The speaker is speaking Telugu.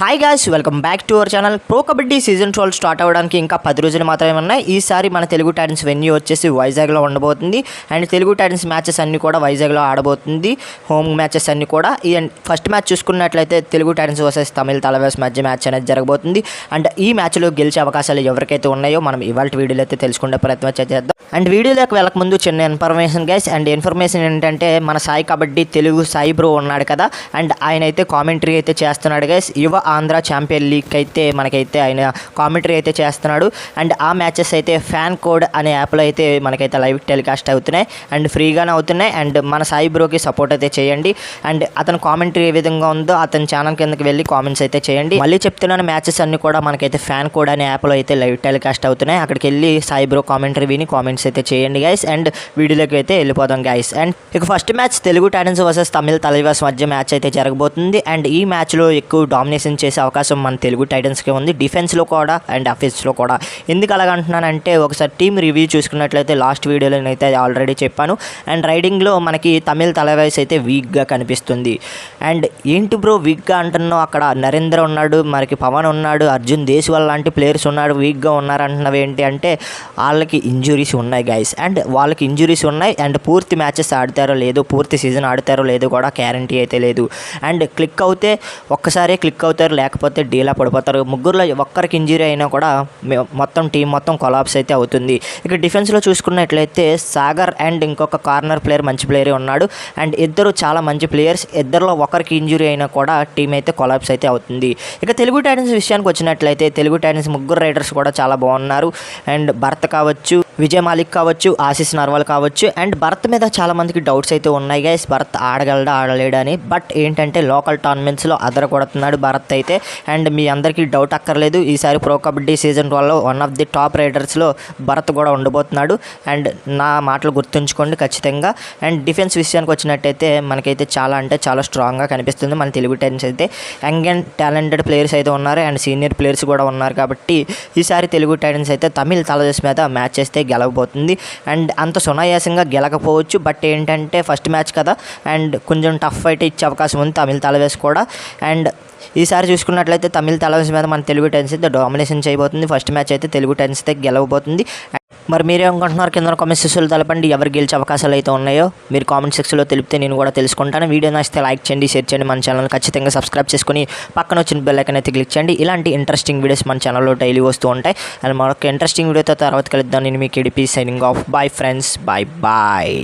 Hi guys, welcome back to our channel. Pro kabaddi season 12 start అవ్వడానికి ఇంకా 10 రోజులు మాత్రమే ఉన్నాయి. ఈసారి మన తెలుగు టైటన్స్ వెన్యూ వచ్చేసి వైజాగ్లో ఉండబోతుంది. అండ్ తెలుగు టైటన్స్ మ్యాచెస్ అన్నీ కూడా వైజాగ్లో ఆడబోతుంది. హోమ్ మ్యాచెస్ అన్నీ కూడా. ఈ ఫస్ట్ మ్యాచ్ చూసుకున్నట్లయితే తెలుగు టైటన్స్ వర్సెస్ తమిళ తలవాస్ మధ్య మ్యాచ్ అనేది జరగబోతుంది. అండ్ ఈ మ్యాచ్లో గెలిచే అవకాశాలు ఎవరికైతే ఉన్నాయో మనం ఇవాళ వీడియోలో అయితే తెలుసుకునే ప్రయత్నం చేద్దాం. అండ్ వీడియోలోకి వెళ్ళకముందు చిన్న ఇన్ఫర్మేషన్ గైస్. అండ్ ఇన్ఫర్మేషన్ ఏంటంటే మన సాయి కబడ్డీ తెలుగు సాయి బ్రో ఉన్నాడు కదా, అండ్ ఆయన అయితే కామెంటరీ అయితే చేస్తున్నాడు గైస్. యువ ఆంధ్ర ఛాంపియన్ లీగ్ అయితే మనకైతే ఆయన కామెంటరీ అయితే చేస్తున్నాడు. అండ్ ఆ మ్యాచెస్ అయితే ఫ్యాన్ కోడ్ అనే యాప్లో అయితే మనకైతే లైవ్ టెలికాస్ట్ అవుతున్నాయి అండ్ ఫ్రీగానే అవుతున్నాయి. అండ్ మన సాయి బ్రోకి సపోర్ట్ అయితే చేయండి. అండ్ అతని కామెంటరీ ఏ విధంగా ఉందో అతని ఛానల్ కిందకి వెళ్ళి కామెంట్స్ అయితే చేయండి. మళ్ళీ చెప్తున్నాను, మ్యాచెస్ అన్ని కూడా మనకైతే ఫ్యాన్ కోడ్ అనే యాప్లో అయితే లైవ్ టెలికాస్ట్ అవుతున్నాయి. అక్కడికి వెళ్ళి సాయి బ్రో కామెంటరీ విని కామెంట్స్ అయితే చేయండి గైస్. అండ్ వీడియోలోకి అయితే వెళ్ళిపోదాం గైస్. అండ్ ఇక first match Telugu Titans versus Tamil Thalaivas మధ్య మ్యాచ్ అయితే జరగబోతుంది. అండ్ ఈ మ్యాచ్లో ఎక్కువ డామినేషన్ చేసే అవకాశం మన తెలుగు టైటన్స్కి ఉంది, డిఫెన్స్లో కూడా అండ్ అఫెన్స్లో కూడా. ఎందుకు అలాగంటున్నానంటే ఒకసారి టీమ్ రివ్యూ చూసుకున్నట్లయితే లాస్ట్ వీడియోలో నేనైతే ఆల్రెడీ చెప్పాను. అండ్ రైడింగ్లో మనకి తమిళ తలవాస్ అయితే వీక్గా కనిపిస్తుంది. అండ్ ఏంటి బ్రో వీక్గా అంటున్నావు, అక్కడ నరేంద్ర ఉన్నాడు, మనకి పవన్ ఉన్నాడు, అర్జున్ దేశ్వాల్ లాంటి ప్లేయర్స్ ఉన్నాడు, వీక్గా ఉన్నారంటున్నావు ఏంటి అంటే వాళ్ళకి ఇంజురీస్ ఉన్నాయి గైస్. అండ్ వాళ్ళకి ఇంజురీస్ ఉన్నాయి. అండ్ పూర్తి మ్యాచెస్ ఆడతారో లేదో, పూర్తి సీజన్ ఆడతారో లేదో కూడా గ్యారంటీ అయితే లేదు. అండ్ క్లిక్ అవుతే ఒక్కసారే క్లిక్ అవుతారు, లేకపోతే డీలా పడిపోతారు. ముగ్గురులో ఒక్కరికి ఇంజురీ అయినా కూడా మొత్తం టీం మొత్తం కొలాప్స్ అయితే అవుతుంది. ఇక డిఫెన్స్లో చూసుకున్నట్లయితే సాగర్ అండ్ ఇంకొక కార్నర్ ప్లేయర్ మంచి ప్లేయరే ఉన్నాడు. అండ్ ఇద్దరు చాలా మంచి ప్లేయర్స్. ఇద్దరిలో ఒకరికి ఇంజురీ అయినా కూడా టీం అయితే కొలాప్స్ అయితే అవుతుంది. ఇక తెలుగు టైటన్స్ విషయానికి వచ్చినట్లయితే తెలుగు టైటన్స్ ముగ్గురు రైడర్స్ కూడా చాలా బాగున్నారు. అండ్ భరత్ కావచ్చు, విజయ్ మాలిక్ కావచ్చు, ఆశీష్ నర్వాల్ కావచ్చు. అండ్ భరత్ మీద చాలా మందికి డౌట్స్ అయితే ఉన్నాయి గైస్, భరత్ ఆడగలడా ఆడలేడని. బట్ ఏంటంటే లోకల్ టోర్నమెంట్స్లో అదర కొడుతున్నాడు భరత్ అయితే. అండ్ మీ అందరికీ డౌట్ అక్కర్లేదు, ఈసారి ప్రో కబడ్డీ సీజన్ 12లో వన్ ఆఫ్ ది టాప్ రైడర్స్లో భరత్ కూడా ఉండబోతున్నాడు. అండ్ నా మాటలు గుర్తుంచుకోండి ఖచ్చితంగా. అండ్ డిఫెన్స్ విషయానికి వచ్చినట్టయితే మనకైతే చాలా అంటే చాలా స్ట్రాంగ్గా కనిపిస్తుంది మన తెలుగు టైటన్స్ అయితే. యంగ్ అండ్ టాలెంటెడ్ ప్లేయర్స్ అయితే ఉన్నారు అండ్ సీనియర్ ప్లేయర్స్ కూడా ఉన్నారు. కాబట్టి ఈసారి తెలుగు టైటన్స్ అయితే తమిళ తలవాస్ మీద మ్యాచ్ చేస్తే గెలవబోతుంది. అండ్ అంత సునాయాసంగా గెలకపోవచ్చు, బట్ ఏంటంటే ఫస్ట్ మ్యాచ్ కదా అండ్ కొంచెం టఫ్ ఫైట్ ఇచ్చే అవకాశం ఉంది తమిళ తలవాస్ కూడా. అండ్ ఈసారి చూసుకున్నట్లయితే తమిళ తలవాస్ మీద మన తెలుగు టైటన్స్ అయితే డామినేషన్ చేయబోతుంది. ఫస్ట్ మ్యాచ్ అయితే తెలుగు టైటన్స్ అయితే గెలవబోతుంది. మరి మీరేమనుకుంటున్నారు కింద కామెంట్ సెక్షన్లో తెలపండి, ఎవరు గెలిచే అవకాశాలు అయితే ఉన్నాయో మీరు కామెంట్ సెక్షన్లో తెలిపితే నేను కూడా తెలుసుకుంటాను. వీడియో నచ్చితే లైక్ చేయండి, షేర్ చేయండి, మన ఛానల్ ఖచ్చితంగా సబ్స్క్రైబ్ చేసుకుని పక్కన వచ్చిన బెల్ ఐకాన్ అయితే క్లిక్ చేయండి. ఇలాంటి ఇంట్రెస్టింగ్ వీడియోస్ మన ఛానల్లో డైలీ వస్తూ ఉంటాయి. అండ్ మరొక ఇంట్రెస్టింగ్ వీడియోతో తర్వాత కలుద్దాం. నేను మీకు ఏడిపి signing off. Bye friends, bye bye.